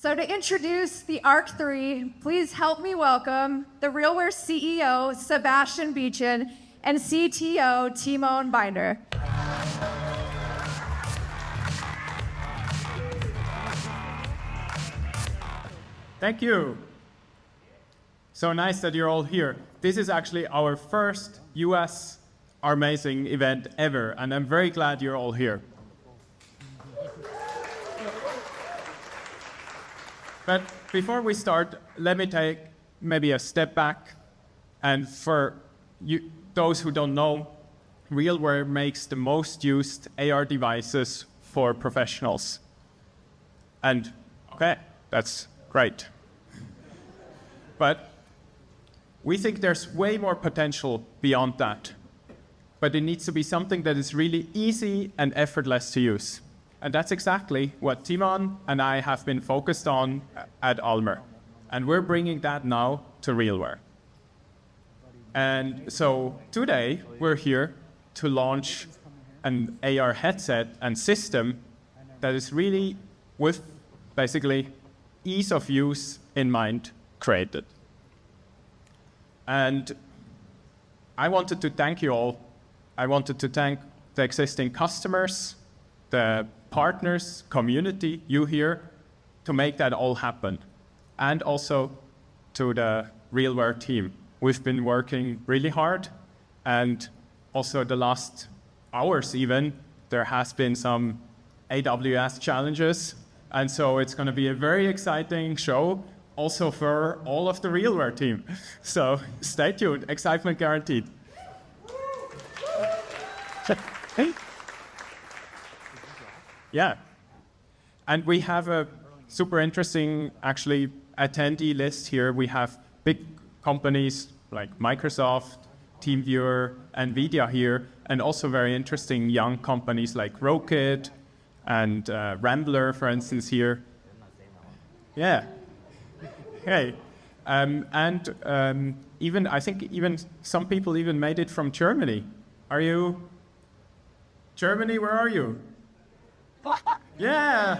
So to introduce the ARC 3, please help me welcome the RealWear CEO, Sebastian Beechin, and CTO, Timon Binder. Thank you. So nice that you're all here. This is actually our first US ARmazing event ever, and I'm very glad you're all here. But before we start, let me take maybe a step back. And for you, those who don't know, RealWear makes the most used AR devices for professionals. And okay, that's great. But we think there's way more potential beyond that. But it needs to be something that is really easy and effortless to use. And that's exactly what Timon and I have been focused on at Almer. And we're bringing that now to RealWear. And so today, we're here to launch an AR headset and system that is really with basically ease of use in mind created. And I wanted to thank you all. I wanted to thank the existing customers, the partners, community, you here, to make that all happen. And also to the RealWear team. We've been working really hard, and also the last hours even, there has been some AWS challenges, and so it's going to be a very exciting show, also for all of the RealWear team. So stay tuned, excitement guaranteed. Yeah, and we have a super interesting, actually, attendee list here. We have big companies like Microsoft, TeamViewer, NVIDIA here, and also very interesting young companies like Rokit and Rambler, for instance, here. Yeah. Hey. Even, I think even some people even made it from Germany. Are you? Germany, where are you? Yeah.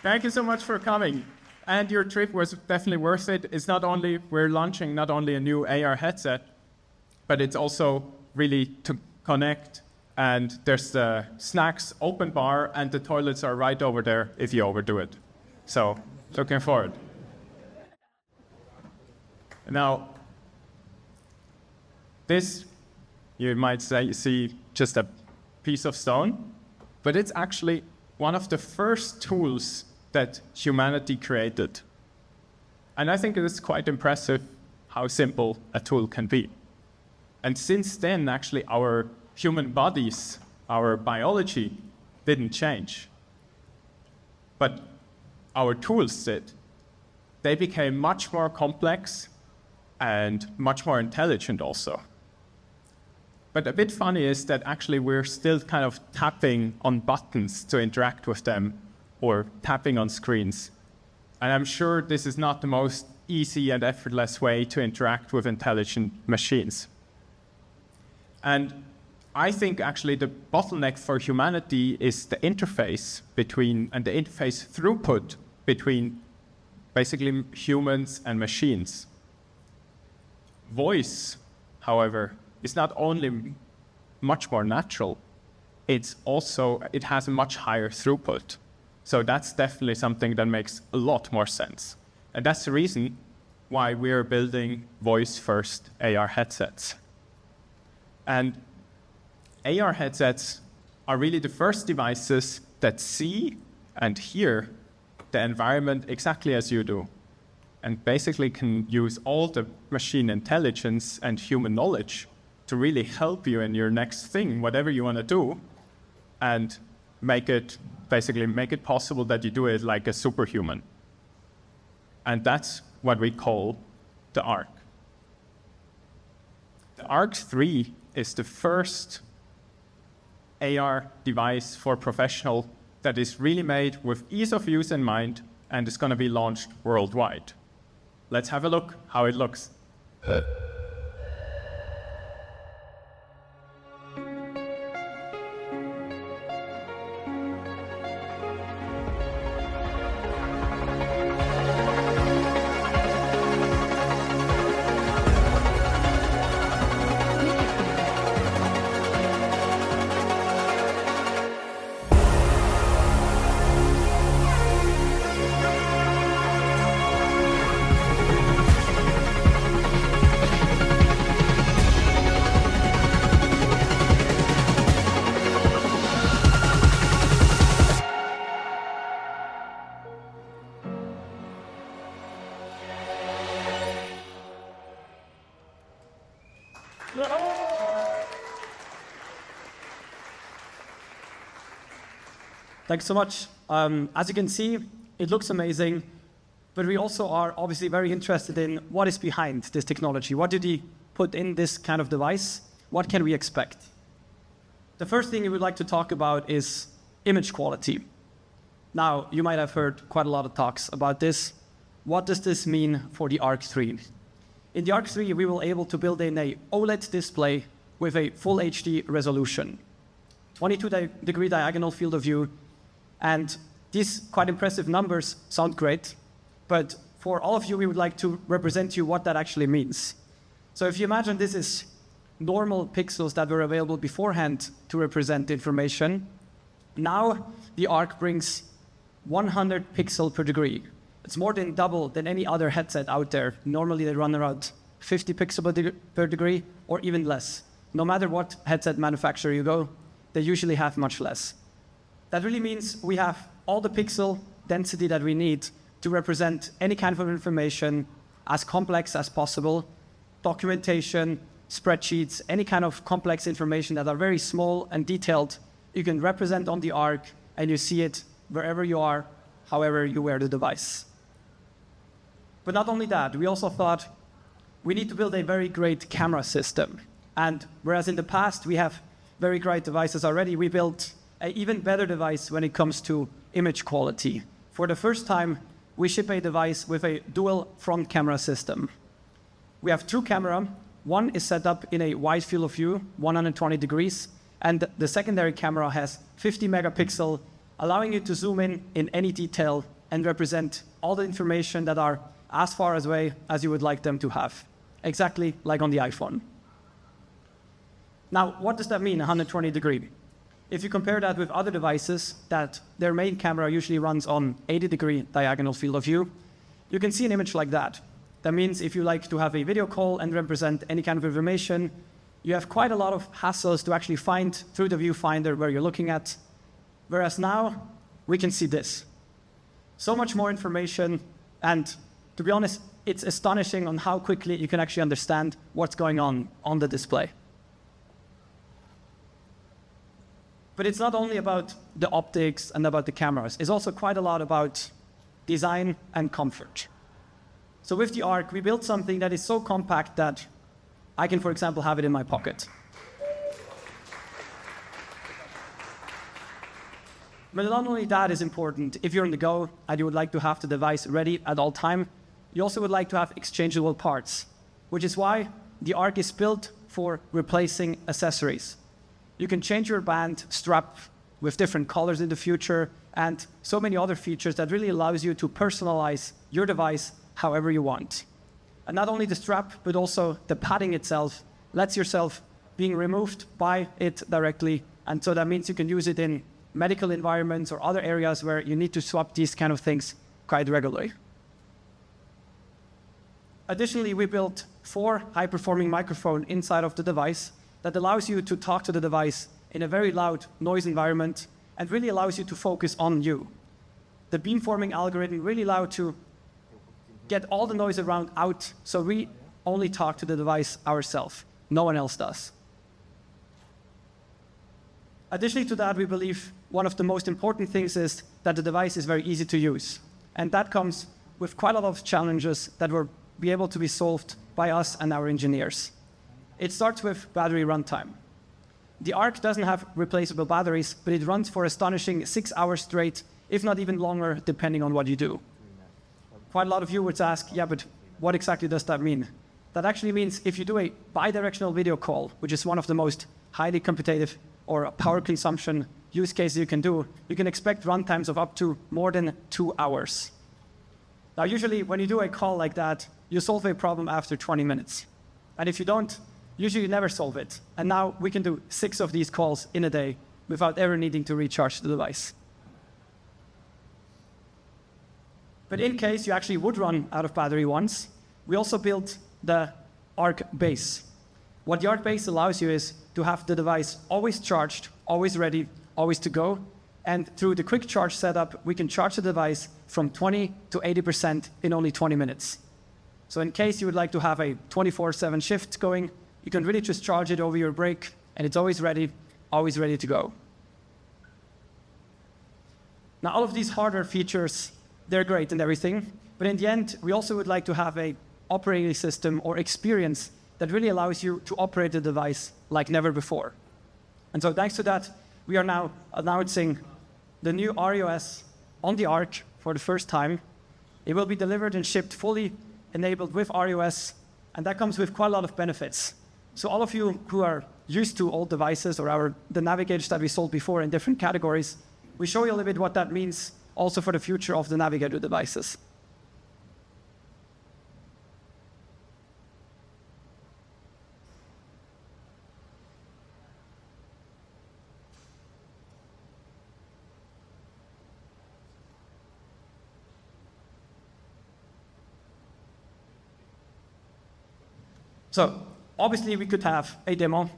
Thank you so much for coming. And your trip was definitely worth it. It's not only, we're launching not only a new AR headset, but it's also really to connect. And there's the snacks open bar, and the toilets are right over there if you overdo it. So, looking forward. Now, this, you might say, see just a piece of stone, but it's actually one of the first tools that humanity created. And I think it is quite impressive how simple a tool can be. And since then, actually, our human bodies, our biology, didn't change. But our tools did. They became much more complex and much more intelligent also. But a bit funny is that actually we're still kind of tapping on buttons to interact with them, or tapping on screens. And I'm sure this is not the most easy and effortless way to interact with intelligent machines. And I think actually the bottleneck for humanity is the interface between, and the interface throughput between basically humans and machines. Voice, however, is not only much more natural, it has a much higher throughput. So that's definitely something that makes a lot more sense. And that's the reason why we're building voice-first AR headsets. And AR headsets are really the first devices that see and hear the environment exactly as you do, and basically can use all the machine intelligence and human knowledge to really help you in your next thing, whatever you want to do, and make it possible that you do it like a superhuman. And that's what we call the ARC. The ARC 3 is the first AR device for professional that is really made with ease of use in mind and is going to be launched worldwide. Let's have a look how it looks. Thanks so much. As you can see, it looks amazing, but we also are obviously very interested in what is behind this technology. What did he put in this kind of device? What can we expect? The first thing we would like to talk about is image quality. Now, you might have heard quite a lot of talks about this. What does this mean for the Arc 3? In the Arc 3, we will be able to build in a OLED display with a full HD resolution, 22-degree diagonal field of view, and these quite impressive numbers sound great, but for all of you, we would like to represent to you what that actually means. So if you imagine this is normal pixels that were available beforehand to represent information, now the Arc brings 100 pixels per degree. It's more than double than any other headset out there. Normally they run around 50 pixels per degree or even less. No matter what headset manufacturer you go, they usually have much less. That really means we have all the pixel density that we need to represent any kind of information as complex as possible, documentation, spreadsheets, any kind of complex information that are very small and detailed, you can represent on the Arc and you see it wherever you are, however you wear the device. But not only that, we also thought we need to build a very great camera system. And whereas in the past we have very great devices already, we built an even better device when it comes to image quality. For the first time, we ship a device with a dual front camera system. We have two cameras. One is set up in a wide field of view, 120 degrees, and the secondary camera has 50 megapixels, allowing you to zoom in any detail and represent all the information that are as far away as you would like them to have, exactly like on the iPhone. Now, what does that mean, 120 degree? If you compare that with other devices that their main camera usually runs on 80-degree diagonal field of view, you can see an image like that. That means if you like to have a video call and represent any kind of information, you have quite a lot of hassles to actually find through the viewfinder where you're looking at. Whereas now, we can see this. So much more information, and to be honest, it's astonishing on how quickly you can actually understand what's going on the display. But it's not only about the optics and about the cameras. It's also quite a lot about design and comfort. So with the Arc, we built something that is so compact that I can, for example, have it in my pocket. But not only that is important, if you're on the go and you would like to have the device ready at all time, you also would like to have exchangeable parts, which is why the Arc is built for replacing accessories. You can change your band strap with different colors in the future and so many other features that really allows you to personalize your device however you want. And not only the strap, but also the padding itself lets yourself being removed by it directly. And so that means you can use it in medical environments or other areas where you need to swap these kind of things quite regularly. Additionally, we built 4 high-performing microphones inside of the device that allows you to talk to the device in a very loud noise environment and really allows you to focus on you. The beamforming algorithm really allows to get all the noise around out, so we only talk to the device ourselves. No one else does. Additionally to that, we believe one of the most important things is that the device is very easy to use. And that comes with quite a lot of challenges that will be able to be solved by us and our engineers. It starts with battery runtime. The Arc doesn't have replaceable batteries, but it runs for astonishing 6 hours straight, if not even longer, depending on what you do. Quite a lot of you would ask, yeah, but what exactly does that mean? That actually means if you do a bidirectional video call, which is one of the most highly competitive or power consumption use cases you can do, you can expect runtimes of up to more than 2 hours. Now, usually when you do a call like that, you solve a problem after 20 minutes. And if you don't, usually you never solve it. And now we can do 6 of these calls in a day without ever needing to recharge the device. But in case you actually would run out of battery once, we also built the Arc Base. What the Arc Base allows you is to have the device always charged, always ready, always to go. And through the quick charge setup, we can charge the device from 20 to 80% in only 20 minutes. So in case you would like to have a 24/7 shift going, you can really just charge it over your break, and it's always ready to go. Now, all of these hardware features, they're great and everything, but in the end, we also would like to have a operating system or experience that really allows you to operate the device like never before. And so thanks to that, we are now announcing the new RealOS on the Arc for the first time. It will be delivered and shipped fully enabled with RealOS, and that comes with quite a lot of benefits. So all of you who are used to old devices or the navigators that we sold before in different categories, we show you a little bit what that means also for the future of the navigator devices. So obviously we could have a demo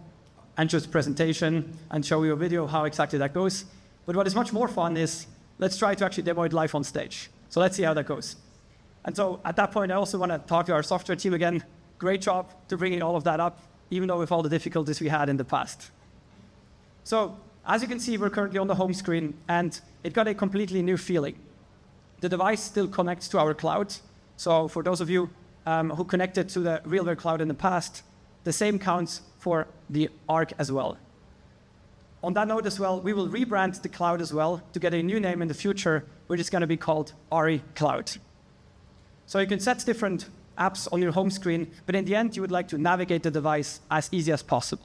and just presentation and show you a video how exactly that goes. But what is much more fun is let's try to actually demo it live on stage. So let's see how that goes. And so at that point, I also want to talk to our software team again. Great job to bringing all of that up, even though with all the difficulties we had in the past. So as you can see, we're currently on the home screen, and it got a completely new feeling. The device still connects to our cloud. So for those of you who connected to the RealWear cloud in the past, the same counts for the Arc as well. On that note as well, we will rebrand the cloud as well to get a new name in the future, which is going to be called RE Cloud. So you can set different apps on your home screen, but in the end, you would like to navigate the device as easy as possible.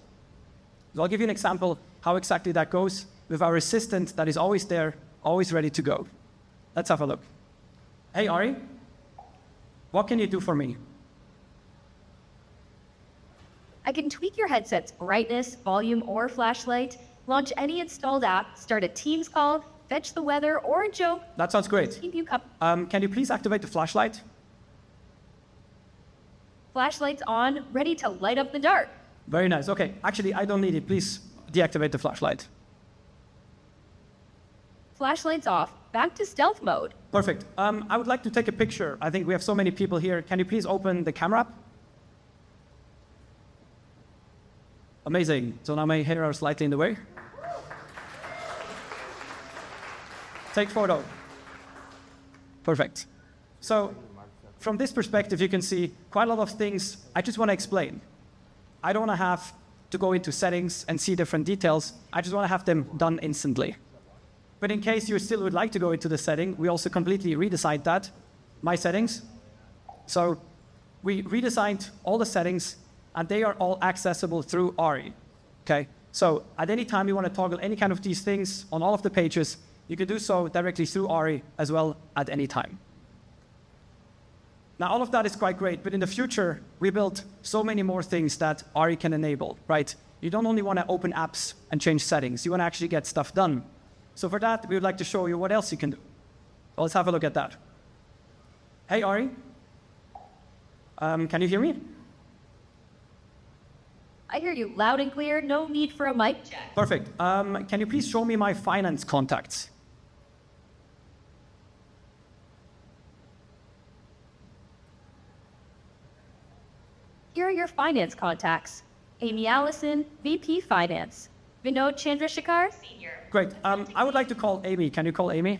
So I'll give you an example how exactly that goes with our assistant that is always there, always ready to go. Let's have a look. Hey, Ari, what can you do for me? I can tweak your headset's brightness, volume, or flashlight, launch any installed app, start a Teams call, fetch the weather, or a joke. That sounds great. Keep you Can you please activate the flashlight? Flashlights on, ready to light up the dark. Very nice. Okay, actually, I don't need it. Please deactivate the flashlight. Flashlights off, back to stealth mode. Perfect. I would like to take a picture. I think we have so many people here. Can you please open the camera app? Amazing. So now my hair are slightly in the way. Take photo. Perfect. So from this perspective, you can see quite a lot of things I just want to explain. I don't want to have to go into settings and see different details. I just want to have them done instantly. But in case you still would like to go into the setting, we also completely redesigned that, my settings. So we redesigned all the settings, and they are all accessible through RE. Okay? So at any time you want to toggle any kind of these things on all of the pages, you can do so directly through RE as well at any time. Now, all of that is quite great, but in the future, we built so many more things that RE can enable, right? You don't only want to open apps and change settings. You want to actually get stuff done. So for that, we would like to show you what else you can do. So let's have a look at that. Hey, Ari. Can you hear me? I hear you loud and clear, no need for a mic check. Perfect. Can you please show me my finance contacts? Here are your finance contacts. Amy Allison, VP Finance. Vinod Chandrasekhar, Senior. Great. I would like to call Amy. Can you call Amy?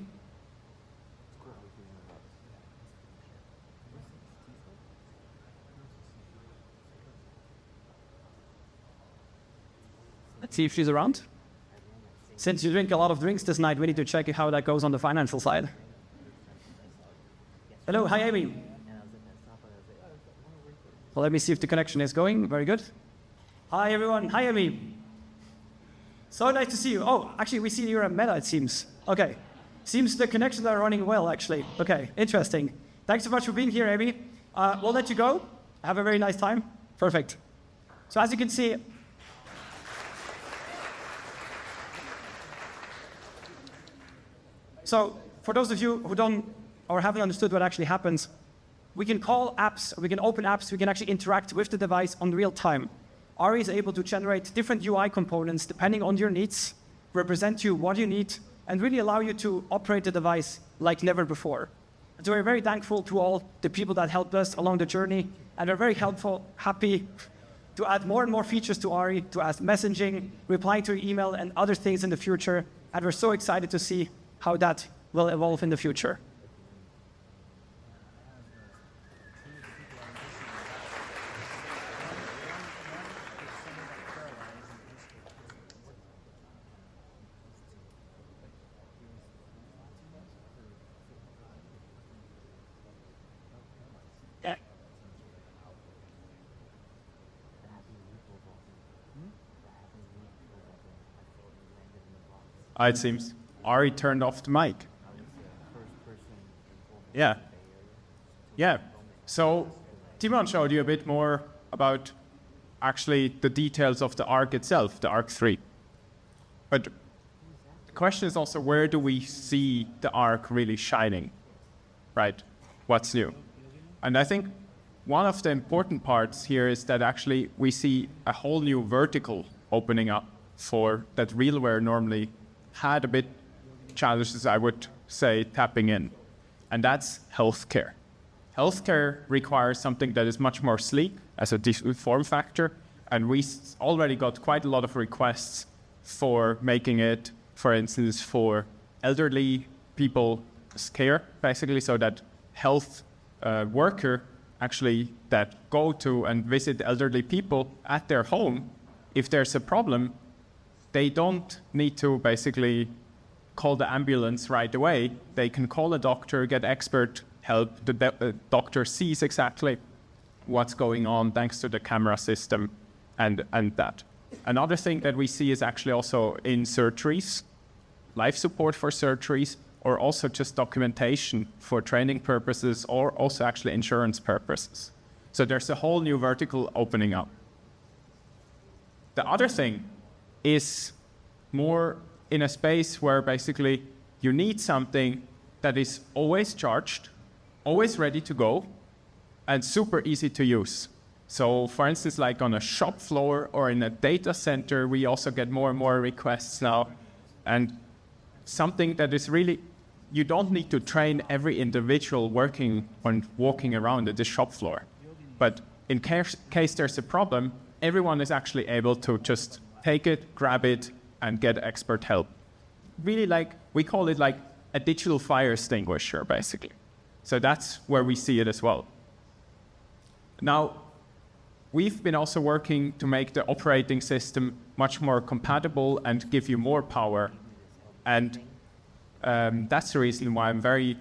Let's see if she's around. Since you drink a lot of drinks this night, we need to check how that goes on the financial side. Hello, hi Amy. Well, let me see if the connection is going. Very good. Hi everyone. Hi Amy. So nice to see you. Oh, actually, we see you're at Meta, it seems. Okay. Seems the connections are running well, actually. Okay, interesting. Thanks so much for being here, Amy. We'll let you go. Have a very nice time. Perfect. So as you can see, so for those of you who don't or haven't understood what actually happens, we can call apps, we can open apps, we can actually interact with the device on real time. RE is able to generate different UI components depending on your needs, represent you what you need, and really allow you to operate the device like never before. And so we're very thankful to all the people that helped us along the journey, and we're very happy to add more and more features to RE, to add messaging, replying to your email, and other things in the future. And we're so excited to see how that will evolve in the future. It seems Ari turned off the mic. Yeah. Yeah. So Timon showed you a bit more about actually the details of the Arc itself, the Arc 3. But the question is also, where do we see the Arc really shining? Right? What's new? And I think one of the important parts here is that actually we see a whole new vertical opening up for that RealWear normally had a bit challenges, I would say, tapping in. And that's healthcare. Healthcare requires something that is much more sleek as a form factor. And we already got quite a lot of requests for making it, for instance, for elderly people care, basically, so that health worker actually that go to and visit elderly people at their home, if there's a problem, they don't need to basically call the ambulance right away. They can call a doctor, get expert help. The doctor sees exactly what's going on thanks to the camera system and that. Another thing that we see is actually also in surgeries, life support for surgeries, or also just documentation for training purposes, or also actually insurance purposes. So there's a whole new vertical opening up. The other thing is more in a space where basically you need something that is always charged, always ready to go, and super easy to use. So for instance, like on a shop floor or in a data center, we also get more and more requests now. And something that is really, you don't need to train every individual working and walking around at the shop floor. But in case there's a problem, everyone is actually able to just take it, grab it, and get expert help. Really, like, we call it like a digital fire extinguisher, basically. So that's where we see it as well. Now, we've been also working to make the operating system much more compatible and give you more power. And that's the reason why I'm very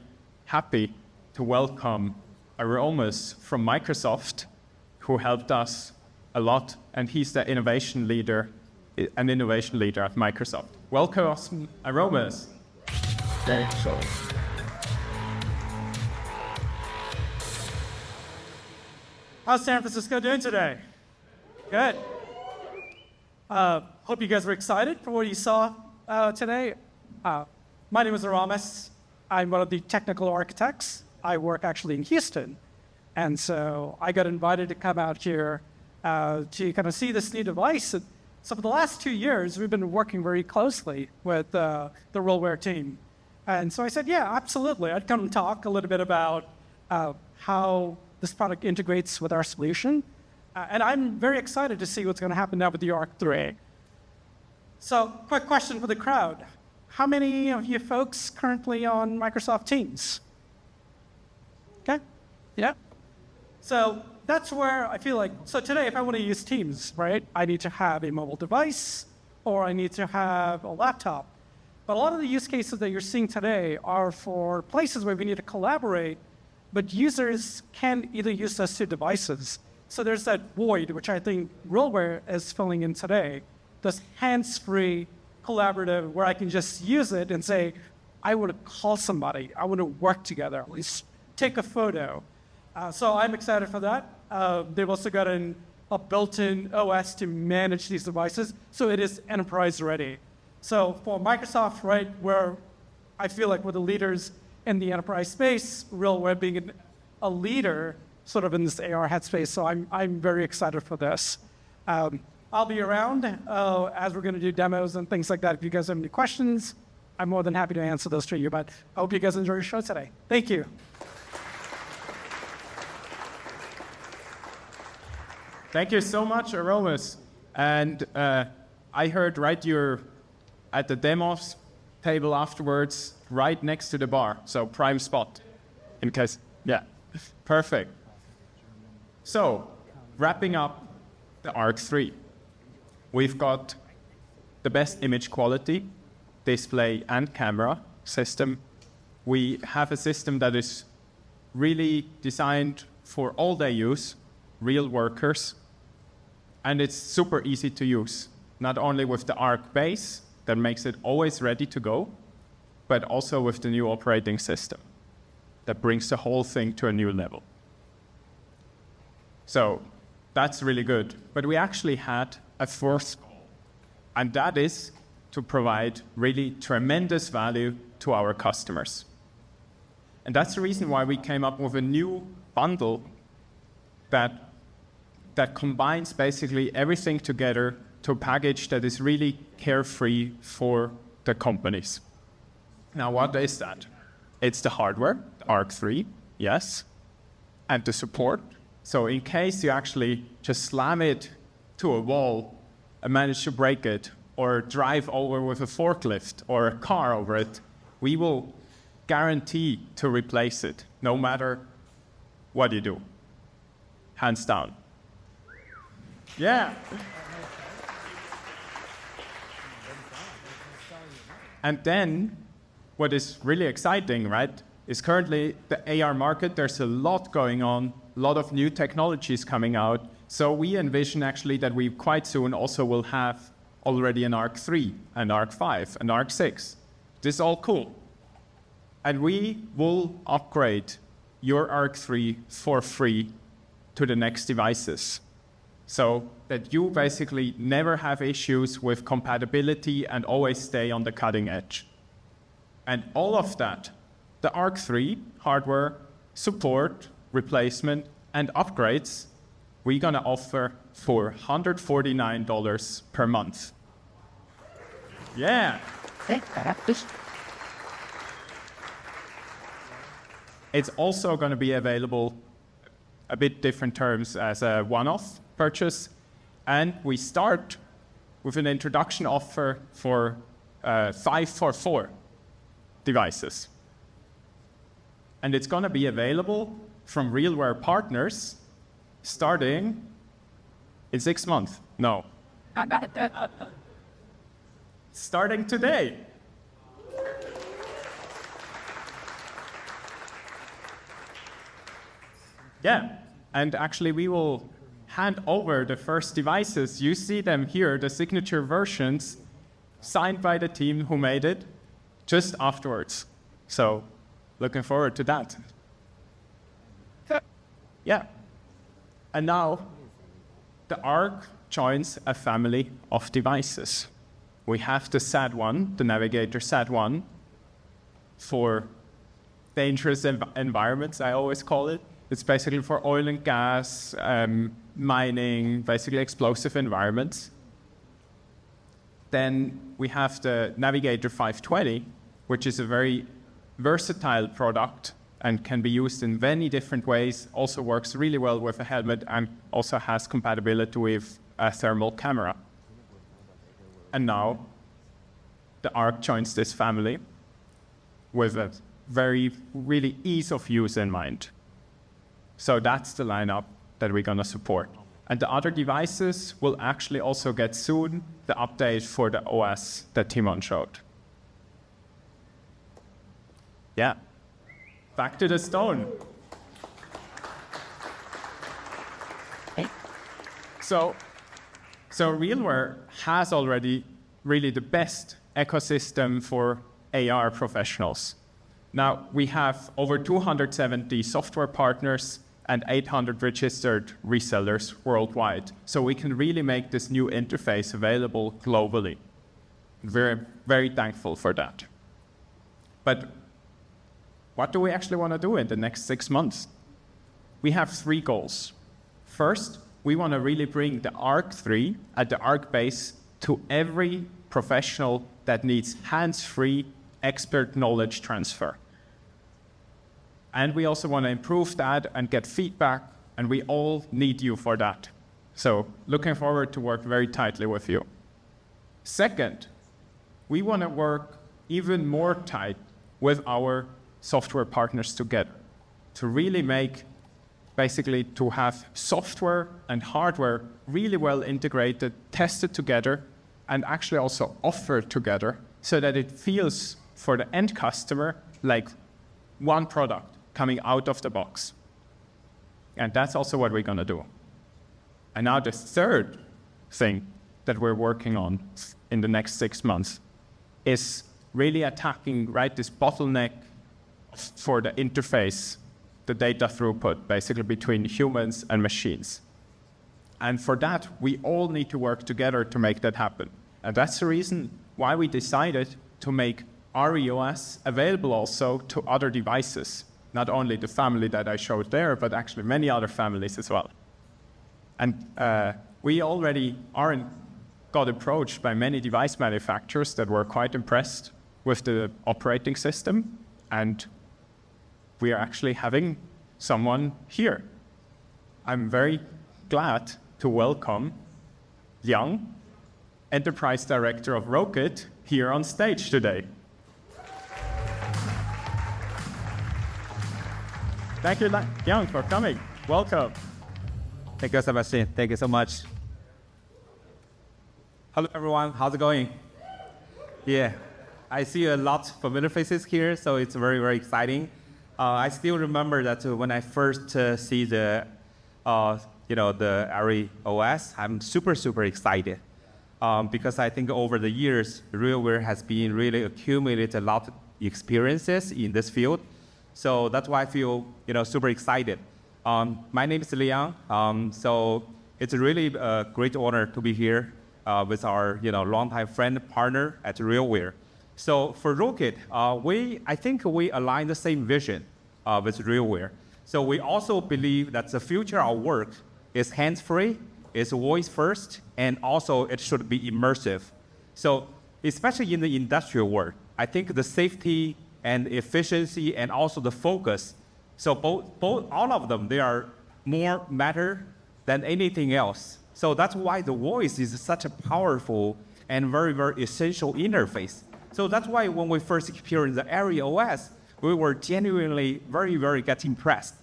happy to welcome ARmazing from Microsoft, who helped us a lot, and he's the innovation leader, an innovation leader at Microsoft. Welcome, ARmazing. Thanks. How's San Francisco doing today? Good. Hope you guys were excited for what you saw today. My name is ARmazing. I'm one of the technical architects. I work actually in Houston. And so I got invited to come out here to kind of see this new device. And so for the last 2 years, we've been working very closely with the RealWear team. And so I said, yeah, absolutely. I'd come and talk a little bit about how this product integrates with our solution. And I'm very excited to see what's going to happen now with the Arc 3. So quick question for the crowd. How many of you folks currently on Microsoft Teams? Okay, yeah. So that's where I feel like, so today if I want to use Teams, right, I need to have a mobile device or I need to have a laptop. But a lot of the use cases that you're seeing today are for places where we need to collaborate, but users can either use those two devices. So there's that void, which I think RealWear is filling in today, this hands-free collaborative where I can just use it and say, I want to call somebody, I want to work together, at least take a photo. So I'm excited for that. They've also got a built-in OS to manage these devices, so it is enterprise ready. So for Microsoft, right, where I feel like we're the leaders in the enterprise space, RealWear being a leader sort of in this AR headspace, so I'm very excited for this. I'll be around as we're going to do demos and things like that. If you guys have any questions, I'm more than happy to answer those to you, but I hope you guys enjoy your show today. Thank you. Thank you so much, ARmazing. And I heard, right, you're at the demos table afterwards, right next to the bar. So prime spot, in case, yeah, perfect. So, wrapping up the ARC 3. We've got the best image quality, display and camera system. We have a system that is really designed for all-day use, real workers, and it's super easy to use. Not only with the ARC base, that makes it always ready to go, but also with the new operating system that brings the whole thing to a new level. So that's really good. But we actually had a fourth goal, and that is to provide really tremendous value to our customers. And that's the reason why we came up with a new bundle that combines basically everything together to a package that is really carefree for the companies. Now, what is that? It's the hardware, the ARC 3, yes, and the support. So in case you actually just slam it to a wall and manage to break it, or drive over with a forklift or a car over it, we will guarantee to replace it, no matter what you do. Hands down. Yeah. And then, what is really exciting, right, is currently the AR market, there's a lot going on, a lot of new technologies coming out. So we envision actually that we quite soon also will have already an ARC 3, an ARC 5, an ARC 6. This is all cool. And we will upgrade your ARC 3 for free to the next devices, so that you basically never have issues with compatibility and always stay on the cutting edge. And all of that, the ARC 3 hardware, support, replacement, and upgrades, we're going to offer for $149 per month. Yeah. It's also going to be available a bit different terms as a one-off purchase. And we start with an introduction offer for 5 for 4 devices. And it's going to be available from RealWear partners starting in 6 months. No. Starting today. Yeah, and actually we will hand over the first devices. You see them here, the signature versions, signed by the team who made it, just afterwards. So, looking forward to that. Yeah. And now, the ARC joins a family of devices. We have the SAT1, the Navigator SAT1, for dangerous environments, I always call it. It's basically for oil and gas, mining, basically explosive environments. Then we have the Navigator 520, which is a very versatile product and can be used in many different ways, also works really well with a helmet and also has compatibility with a thermal camera. And now the ARC joins this family with a very, really ease of use in mind. So that's the lineup that we're going to support. And the other devices will actually also get soon the update for the OS that Timon showed. Yeah. Back to the stone. So RealWear has already really the best ecosystem for AR professionals. Now, we have over 270 software partners and 800 registered resellers worldwide. So we can really make this new interface available globally. We're very thankful for that. But what do we actually want to do in the next 6 months? We have 3 goals. First, we want to really bring the ARC 3 at the ARC base to every professional that needs hands-free expert knowledge transfer. And we also want to improve that and get feedback, and we all need you for that. So looking forward to work very tightly with you. Second, we want to work even more tight with our software partners together to really make, basically to have software and hardware really well integrated, tested together, and actually also offered together so that it feels for the end customer like one product coming out of the box. And that's also what we're going to do. And now the third thing that we're working on in the next 6 months is really attacking, right, this bottleneck for the interface, the data throughput, basically between humans and machines. And for that, we all need to work together to make that happen. And that's the reason why we decided to make RealOS available also to other devices, not only the family that I showed there, but actually many other families as well. And we already got approached by many device manufacturers that were quite impressed with the operating system, and we are actually having someone here. I'm very glad to welcome Yang, Enterprise Director of Rokit, here on stage today. Thank you, Yang, for coming. Welcome. Thank you, Sebastian. Thank you so much. Hello, everyone. How's it going? Yeah, I see a lot of familiar faces here, so it's very, very exciting. I still remember that when I first see the RealOS, I'm super, super excited because I think over the years, RealWear has been really accumulated a lot of experiences in this field. So that's why I feel super excited. My name is Liang. So it's really a great honor to be here with our longtime friend partner at RealWear. So for Rokit, I think we align the same vision with RealWear. So we also believe that the future of work is hands-free, is voice-first, and also it should be immersive. So especially in the industrial world, I think the safety and efficiency and also the focus, so all of them, they are more matter than anything else. So that's why the voice is such a powerful and very, very essential interface. So that's why when we first experienced the RealOS, we were genuinely very, very get impressed.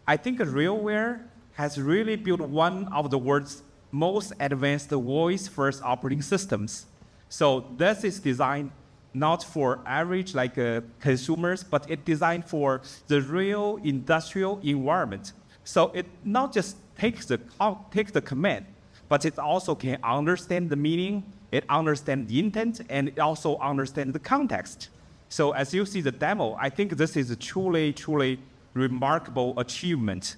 I think RealWear has really built one of the world's most advanced voice-first operating systems. So this is designed not for average consumers, but it's designed for the real industrial environment. So it not just takes the command, but it also can understand the meaning, it understands the intent, and it also understands the context. So as you see the demo, I think this is a truly, truly remarkable achievement.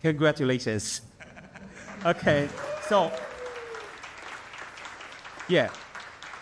Congratulations. Okay, so yeah.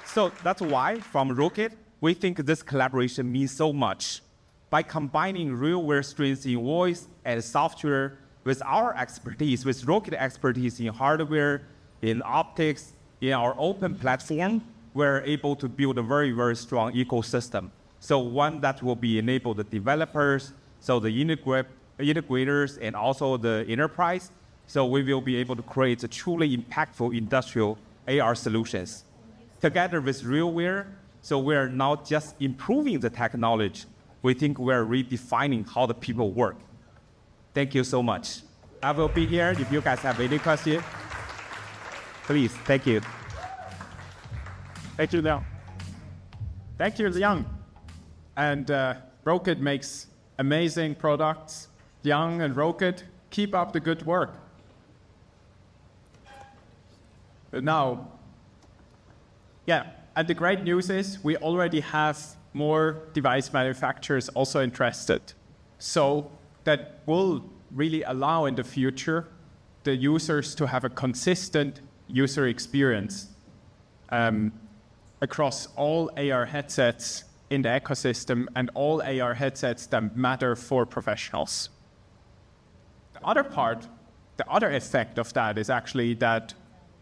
So that's why, from Rokit, we think this collaboration means so much. By combining RealWear strengths in voice and software with our expertise, with Rokit expertise in hardware, in optics, in our open platform, we're able to build a very, very strong ecosystem. So one that will be enable the developers, so the integrators, and also the enterprise. So we will be able to create a truly impactful industrial AR solutions. Together with RealWear, so we're not just improving the technology, we think we're redefining how the people work. Thank you so much. I will be here if you guys have any questions. Please, thank you. Thank you, Liang. Thank you, Liang. And Rokit makes amazing products. Liang and Rokit, keep up the good work. But now, and the great news is we already have more device manufacturers also interested. So that will really allow in the future the users to have a consistent user experience across all AR headsets in the ecosystem and all AR headsets that matter for professionals. The other effect of that is actually that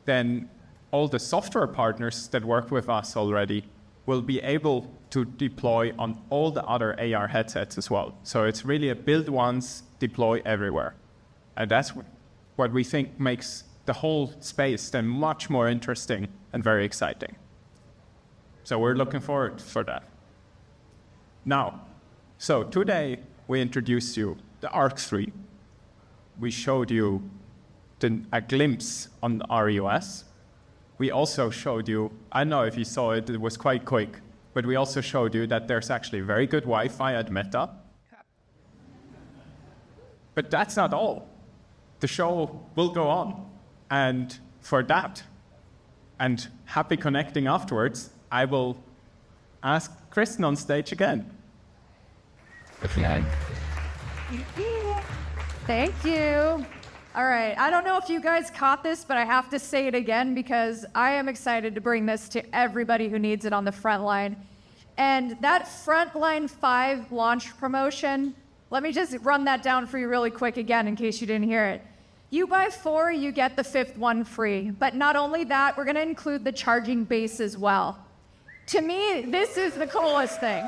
then all the software partners that work with us already will be able to deploy on all the other AR headsets as well. So it's really a build once, deploy everywhere. And that's what we think makes the whole space then much more interesting and very exciting. So we're looking forward for that. Now, so today we introduced you the Arc 3. We showed you a glimpse on REOS. We also showed you, I don't know if you saw it, it was quite quick, but we also showed you that there's actually very good Wi-Fi at Meta. But that's not all. The show will go on. And for that, and happy connecting afterwards, I will ask Kristen on stage again. Thank you. All right, I don't know if you guys caught this, but I have to say it again because I am excited to bring this to everybody who needs it on the front line. And that Frontline 5 launch promotion, let me just run that down for you really quick again in case you didn't hear it. You buy 4, you get the 5th one free. But not only that, we're gonna include the charging base as well. To me, this is the coolest thing.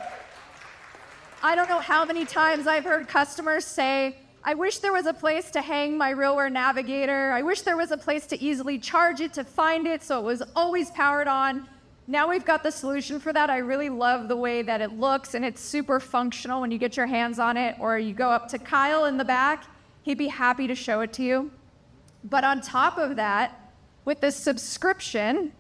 I don't know how many times I've heard customers say, I wish there was a place to hang my RealWear Navigator. I wish there was a place to easily charge it, to find it, so it was always powered on. Now we've got the solution for that. I really love the way that it looks, and it's super functional when you get your hands on it, or you go up to Kyle in the back. He'd be happy to show it to you. But on top of that, with this subscription,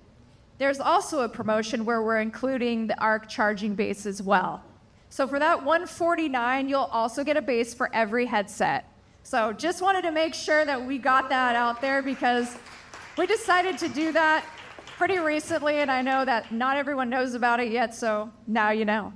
there's also a promotion where we're including the Arc charging base as well. So for that $149, you'll also get a base for every headset. So just wanted to make sure that we got that out there because we decided to do that pretty recently, and I know that not everyone knows about it yet, so now you know.